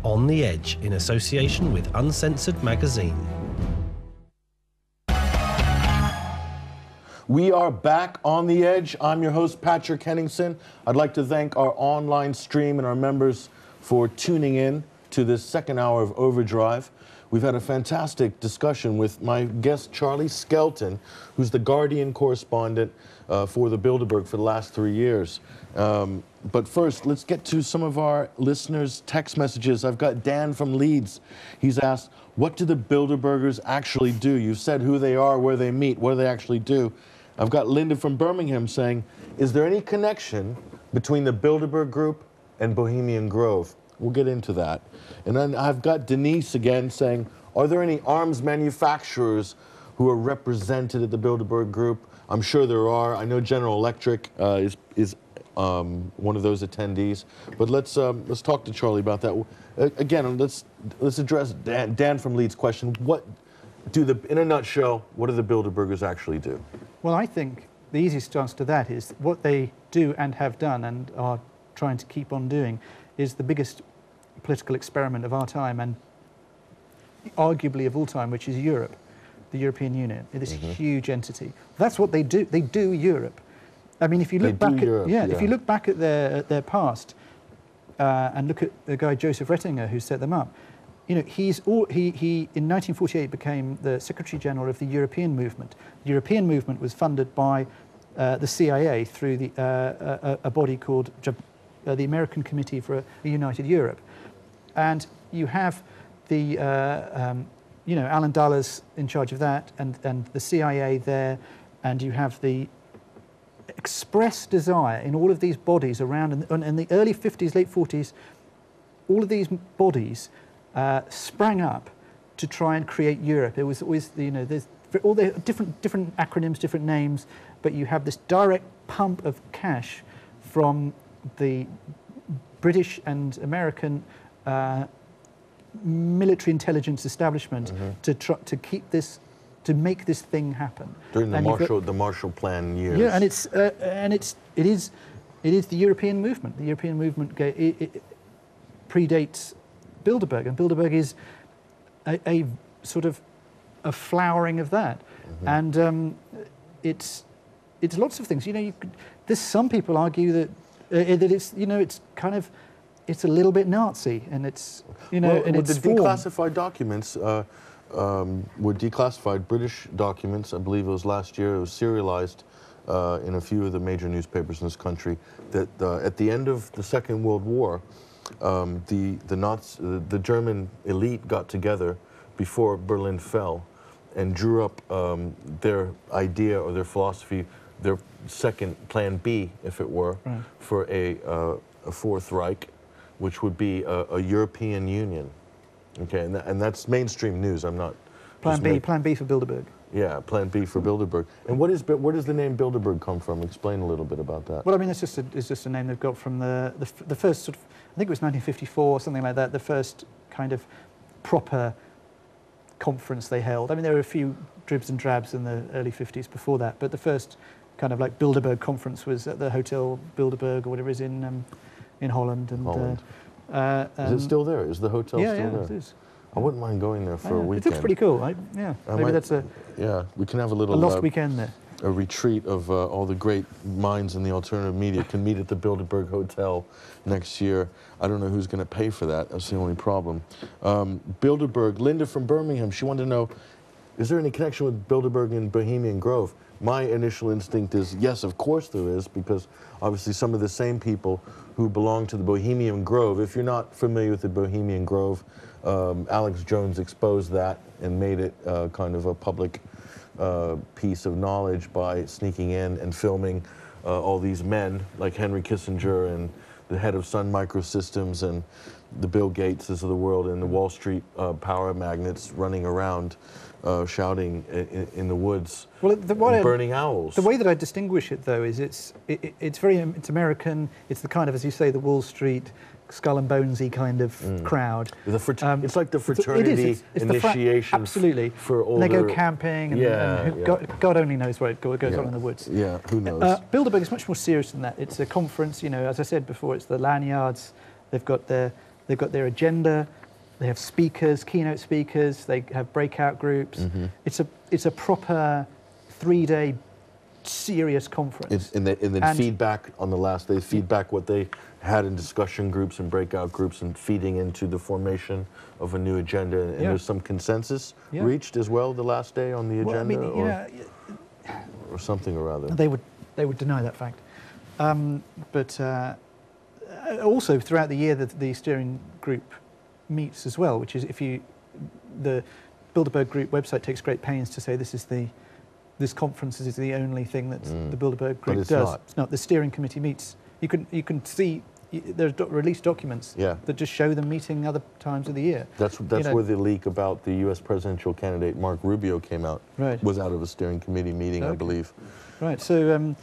On the Edge, in association with Uncensored Magazine. We are back on the Edge. I'm your host, Patrick Henningsen. I'd like to thank our online stream and our members for tuning in to this second hour of Overdrive. We've had a fantastic discussion with my guest, Charlie Skelton, who's the Guardian correspondent for the Bilderberg for the last 3 years. But first, let's get to some of our listeners' text messages. I've got Dan from Leeds. He's asked, what do the Bilderbergers actually do? You've said who they are, where they meet, what do they actually do? I've got Linda from Birmingham saying, is there any connection between the Bilderberg Group and Bohemian Grove? We'll get into that. And then I've got Denise again saying, are there any arms manufacturers who are represented at the Bilderberg Group? I'm sure there are. I know General Electric is one of those attendees. But let's talk to Charlie about that. Again, let's address Dan from Leeds' question. In a nutshell, what do the Bilderbergers actually do? Well, I think the easiest answer to that is what they do and have done and are trying to keep on doing is the biggest political experiment of our time and arguably of all time, which is Europe, the European Union, this huge entity. That's what they do. They do Europe. I mean, if you look back at if you look back at their past and look at the guy Joseph Rettinger who set them up, you know, he in 1948 became the Secretary General of the European Movement. The European Movement was funded by the CIA through a body called the American Committee for a United Europe, and you have the Alan Dulles in charge of that, and the CIA there, and you have the express desire in all of these bodies around in the early 50s, late 40s. All of these bodies sprang up to try and create Europe. It was always, there's all the different acronyms, different names, but you have this direct pump of cash from the British and American military intelligence establishment to keep this, to make this thing happen. During the Marshall Plan years. Yeah, and it is the European movement. The European movement it predates Bilderberg, and Bilderberg is a sort of a flowering of that, and it's lots of things. You know, there's some people argue that it's a little bit Nazi, and it's the declassified documents were declassified British documents. I believe it was last year. It was serialized in a few of the major newspapers in this country. That at the end of the Second World War, the German elite got together before Berlin fell and drew up their idea or their philosophy, their second Plan B, if it were, for a Fourth Reich, which would be a European Union. Okay, and that's mainstream news. I'm not. Plan B for Bilderberg. Yeah, Plan B for Bilderberg. And where does the name Bilderberg come from? Explain a little bit about that. Well, I mean, it's just a name they've got from the first sort of, I think it was 1954, something like that, the first kind of proper conference they held. I mean, there were a few dribs and drabs in the early 50s before that, but the first kind of like Bilderberg conference was at the Hotel Bilderberg or whatever it is in Holland. And is it still there? Is the hotel still there? Yeah, it is. I wouldn't mind going there for a weekend. It looks pretty cool. Maybe that's we can have a lost weekend there. A retreat of all the great minds in the alternative media can meet at the Bilderberg Hotel next year. I don't know who's going to pay for that. That's the only problem. Bilderberg, Linda from Birmingham, she wanted to know, is there any connection with Bilderberg and Bohemian Grove? My initial instinct is, yes, of course there is, because obviously some of the same people who belong to the Bohemian Grove, if you're not familiar with the Bohemian Grove, Alex Jones exposed that and made it kind of a public piece of knowledge by sneaking in and filming all these men like Henry Kissinger and the head of Sun Microsystems and the Bill Gateses of the world and the Wall Street power magnates running around shouting in the woods, and burning owls. The way that I distinguish it, though, is it's American. It's the kind of, as you say, the Wall Street skull and bonesy kind of crowd. It's like the fraternity initiation. Absolutely. For older. And they go camping, and God only knows what goes on in the woods. Yeah, who knows? Bilderberg is much more serious than that. It's a conference. You know, as I said before, it's the lanyards. They've got their they've got their agenda, they have speakers, keynote speakers, they have breakout groups. It's a proper 3-day serious conference. And then feedback on the last day, feedback what they had in discussion groups and breakout groups and feeding into the formation of a new agenda. And there's some consensus reached as well the last day on the agenda, or something or other. They would deny that fact. But also throughout the year the steering group meets as well, which is the Bilderberg Group website takes great pains to say this conference is the only thing that the Bilderberg Group does. Not. It's not. The steering committee meets. You can see there's released documents that just show them meeting other times of the year. That's where the leak about the U.S. presidential candidate Mark Rubio came out. Right. Was out of a steering committee meeting, I believe. Right. So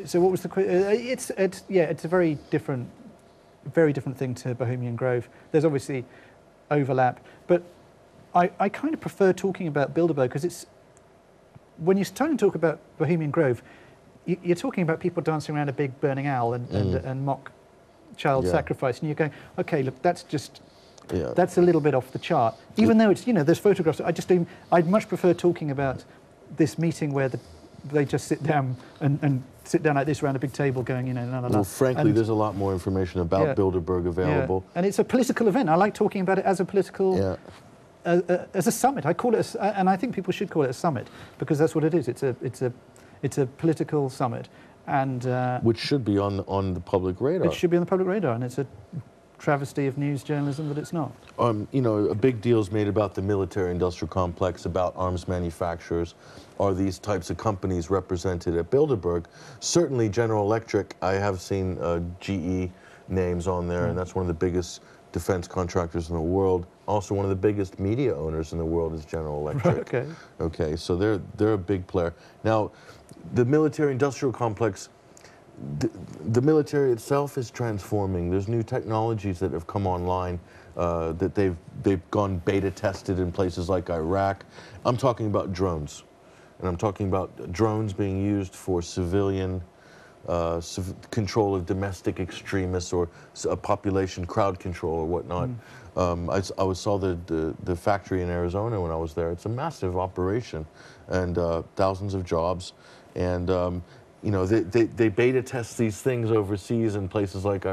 so what was the question? It's a very different thing to Bohemian Grove. There's obviously overlap, but I kind of prefer talking about Bilderberg because it's when you're starting to talk about Bohemian Grove, you're talking about people dancing around a big burning owl and mock child sacrifice, and you're going, okay, look, that's just that's a little bit off the chart. Even though it's there's photographs. I'd much prefer talking about this meeting where they just sit down and sit down like this around a big table going, la, la, la. Well, frankly, there's a lot more information about Bilderberg available. And it's a political event. I like talking about it as a political, as a summit. I call it, and I think people should call it a summit because that's what it is. It's a political summit, and which should be on the public radar. It should be on the public radar, and it's a travesty of news journalism that it's not. A big deal's made about the military-industrial complex, about arms manufacturers. Are these types of companies represented at Bilderberg? Certainly General Electric, I have seen GE names on there, and that's one of the biggest defense contractors in the world. Also one of the biggest media owners in the world is General Electric. Okay, so they're a big player. Now, the military-industrial complex, the military itself is transforming. There's new technologies that have come online that they've gone beta tested in places like Iraq. I'm talking about drones, and I'm talking about drones being used for civilian control of domestic extremists or population crowd control or whatnot. I saw the factory in Arizona when I was there. It's a massive operation, and thousands of jobs, and they beta test these things overseas in places like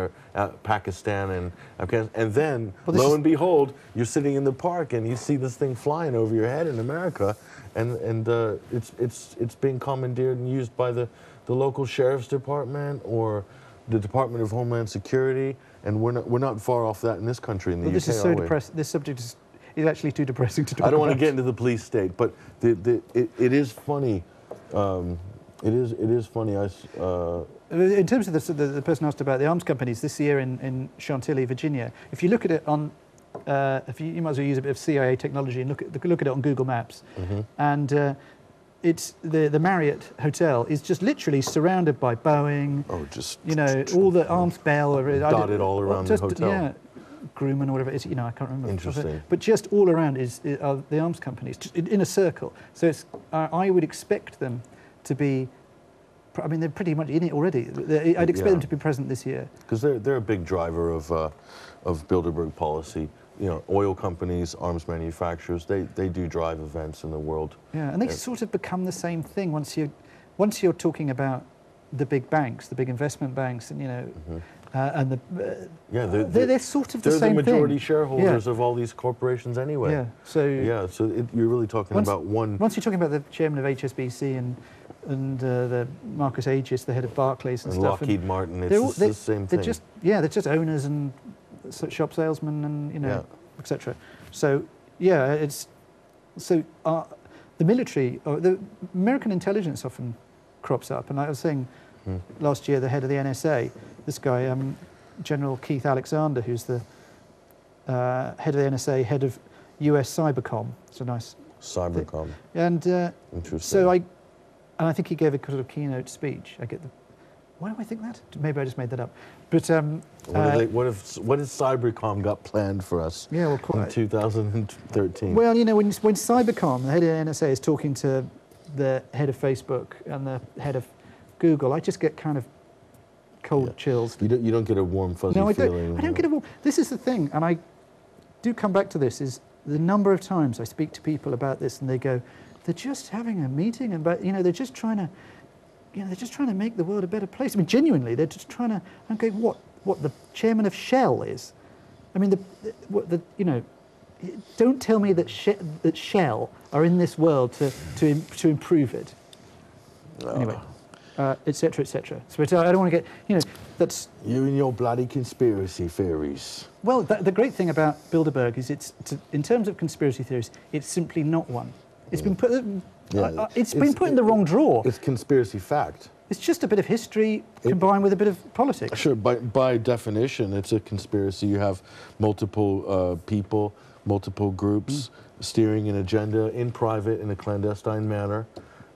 Pakistan and Afghanistan, and then lo and behold, you're sitting in the park and you see this thing flying over your head in America, and it's being commandeered and used by the local sheriff's department or the Department of Homeland Security, and we're not far off that in this country in the UK. This is so depressing. This subject is actually too depressing to talk about. I don't want to get into the police state, but it is funny. It is funny. In terms of the person asked about the arms companies this year in Chantilly, Virginia, if you look at it on, you might as well use a bit of CIA technology and look at it on Google Maps, and it's the Marriott Hotel is just literally surrounded by Boeing. Oh, just all the arms bell dotted all around the hotel. Yeah, Grumman or whatever it is. I can't remember. Interesting. But just all around are the arms companies just in a circle. So it's I would expect them to be. I mean, they're pretty much in it already. I'd expect them to be present this year. Because they're a big driver of Bilderberg policy. Oil companies, arms manufacturers, they do drive events in the world. Yeah, and they sort of become the same thing once you're talking about the big banks, the big investment banks, and and they're sort of the same thing. They're the majority shareholders of all these corporations anyway. Yeah. So you're really talking about one. Once you're talking about the chairman of HSBC and the Marcus Aegis, the head of Barclays and stuff. Lockheed Martin, it's the same thing. They're just owners and shop salesmen and etc. So the military, or the American intelligence often crops up, and I was saying last year the head of the NSA, this guy General Keith Alexander, who's the head of the NSA, head of US Cybercom. It's a nice Cybercom. And interesting. So I think he gave a sort of keynote speech. Why do I think that? Maybe I just made that up. But what has Cybercom got planned for us? Yeah, well, in 2013. Well, when Cybercom, the head of the NSA, is talking to the head of Facebook and the head of Google, I just get kind of cold chills. You don't get a warm, fuzzy feeling. I don't get a warm... This is the thing, and I do come back to this, is the number of times I speak to people about this and they go, they're just having a meeting about, they're just trying to, they're just trying to make the world a better place. I mean, genuinely, they're just trying to, I'm going, what the chairman of Shell is? I mean, don't tell me that Shell are in this world to improve it. Anyway, et cetera, et cetera. So I don't want to get, that's... You and your bloody conspiracy theories. Well, the great thing about Bilderberg is in terms of conspiracy theories, it's simply not one. It's been put... it's been put in the wrong drawer. It's conspiracy fact. It's just a bit of history combined with a bit of politics. Sure, by definition, it's a conspiracy. You have multiple people, multiple groups steering an agenda in private, in a clandestine manner,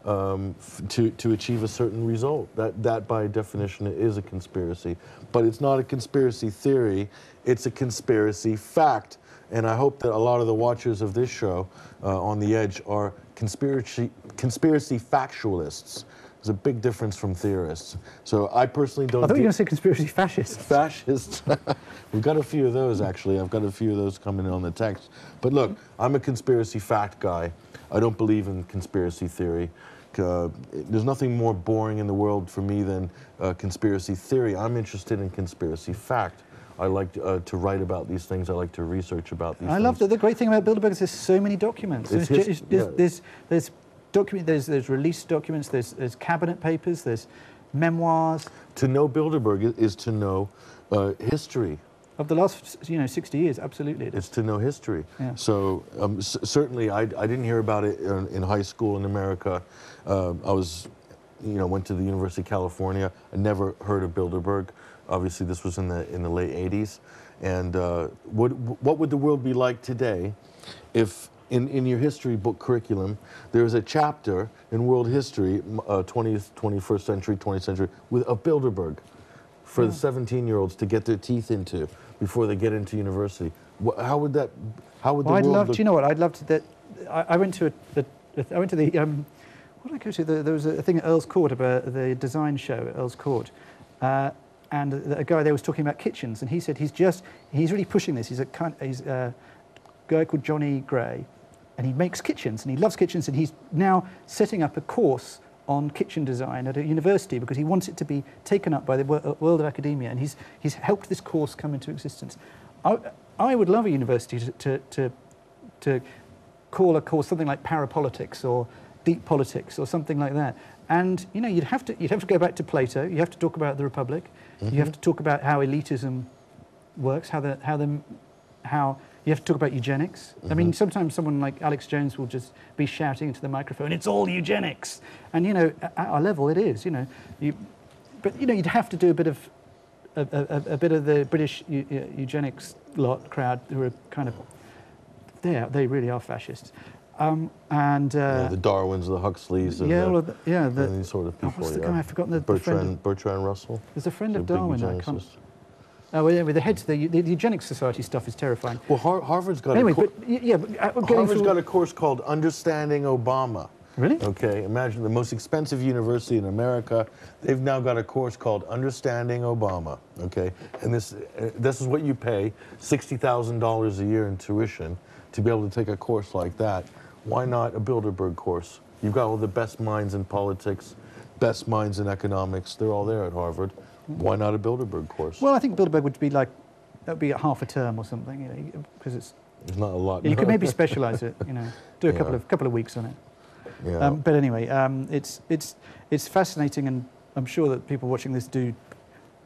to achieve a certain result. That by definition is a conspiracy. But it's not a conspiracy theory, it's a conspiracy fact. And I hope that a lot of the watchers of this show, On the Edge, are conspiracy factualists. There's a big difference from theorists. So I personally don't... I thought you were going to say conspiracy fascists. Fascists. We've got a few of those, actually. I've got a few of those coming in on the text. But look, I'm a conspiracy fact guy. I don't believe in conspiracy theory. There's nothing more boring in the world for me than conspiracy theory. I'm interested in conspiracy fact. I like to write about these things. I like to research about these things. I love that. The great thing about Bilderberg is there's so many documents. There's release documents, there's cabinet papers, there's memoirs. To know Bilderberg is to know history. Of the last 60 years, absolutely. It's to know history. Yeah. So certainly I didn't hear about it in high school in America. I was, went to the University of California. I never heard of Bilderberg. Obviously this was in the late 80s. And what would the world be like today if in your history book curriculum, there's a chapter in world history, 20th, 21st century, 20th century, of Bilderberg for the 17-year-olds to get their teeth into before they get into university. How would the world look? Do you know what? I'd love to. I went to the. What did I go to? There was a thing at Earl's Court about the design show at Earl's Court. And a guy there was talking about kitchens, and he said he's really pushing this. He's a guy called Johnny Gray, and he makes kitchens, and he loves kitchens, and he's now setting up a course on kitchen design at a university because he wants it to be taken up by the world of academia, and he's helped this course come into existence. I would love a university to call a course something like parapolitics or deep politics or something like that. And you'd have to go back to Plato. You have to talk about the Republic. You have to talk about how elitism works. How you have to talk about eugenics. I mean, sometimes someone like Alex Jones will just be shouting into the microphone, "It's all eugenics," and at our level, it is. But you'd have to do a bit of the British eugenics crowd who are kind of they really are fascists. The Darwins, the Huxleys, and and these sort of people. What's the guy? I've forgotten the Bertrand Russell. There's a friend of Darwin. I can't. Oh, well, with the heads, the Eugenics Society stuff is terrifying. Well, Harvard's got Harvard's got a course called Understanding Obama. Really? Okay, imagine the most expensive university in America. They've now got a course called Understanding Obama. Okay, and this is what you pay, $60,000 a year in tuition to be able to take a course like that. Why not a Bilderberg course? You've got all the best minds in politics, best minds in economics. They're all there at Harvard. Why not a Bilderberg course? Well, I think Bilderberg would be half a term or something, because it's not a lot. You could maybe specialise it, do a couple of weeks on it. Yeah. But anyway, it's fascinating, and I'm sure that people watching this do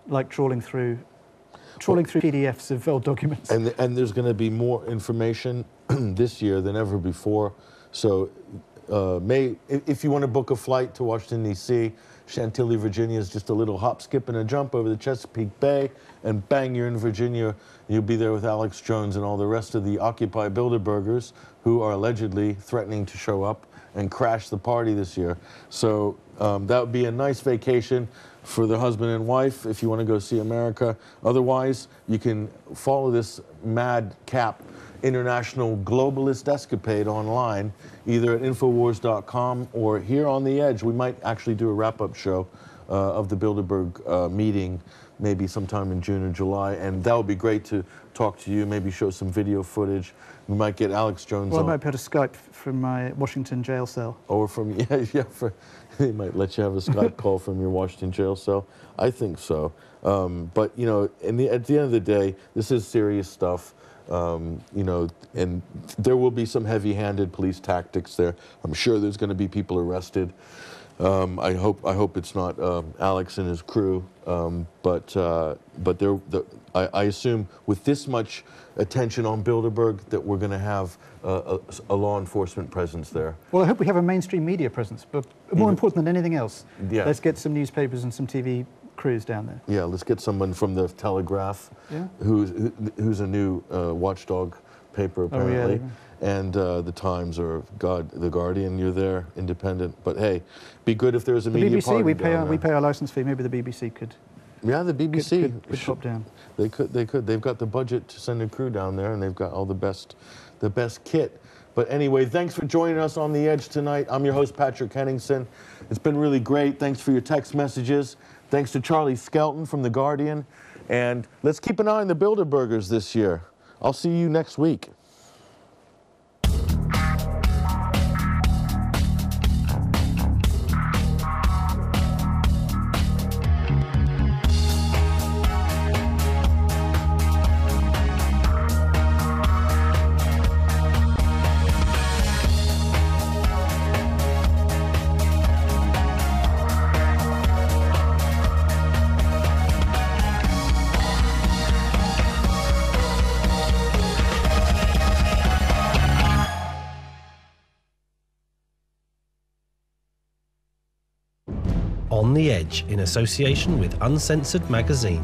like trawling through PDFs of old documents. And there's going to be more information this year than ever before. So if you want to book a flight to Washington, D.C., Chantilly, Virginia is just a little hop, skip, and a jump over the Chesapeake Bay, and bang, you're in Virginia. You'll be there with Alex Jones and all the rest of the Occupy Bilderbergers who are allegedly threatening to show up and crash the party this year. So that would be a nice vacation for the husband and wife if you want to go see America. Otherwise, you can follow this madcap international globalist escapade online, either at Infowars.com or here on The Edge. We might actually do a wrap-up show of the Bilderberg meeting, maybe sometime in June or July, and that would be great to talk to you, maybe show some video footage. We might get Alex Jones Well, on. I might be able to Skype from my Washington jail cell. Or from, they might let you have a Skype call from your Washington jail cell. I think so. But, you know, at the end of the day, this is serious stuff. You know, and there will be some heavy-handed police tactics there. I'm sure there's going to be people arrested. I hope it's not Alex and his crew. But I assume with this much attention on Bilderberg that we're going to have a law enforcement presence there. Well, I hope we have a mainstream media presence, but more important than anything else, yeah. Let's get some newspapers and some TV crews down there. Yeah, let's get someone from the Telegraph, who's a new watchdog paper apparently. Oh, yeah. And the Times or the Guardian. You're there, independent. But hey, be good if there's a media BBC, party we pay our license fee. Maybe the BBC could. Yeah, the BBC could pop down. They could. They've got the budget to send a crew down there, and they've got all the best kit. But anyway, thanks for joining us on The Edge tonight. I'm your host, Patrick Henningsen. It's been really great. Thanks for your text messages. Thanks to Charlie Skelton from The Guardian. And let's keep an eye on the Bilderbergers this year. I'll see you next week. On the Edge in association with Uncensored Magazine.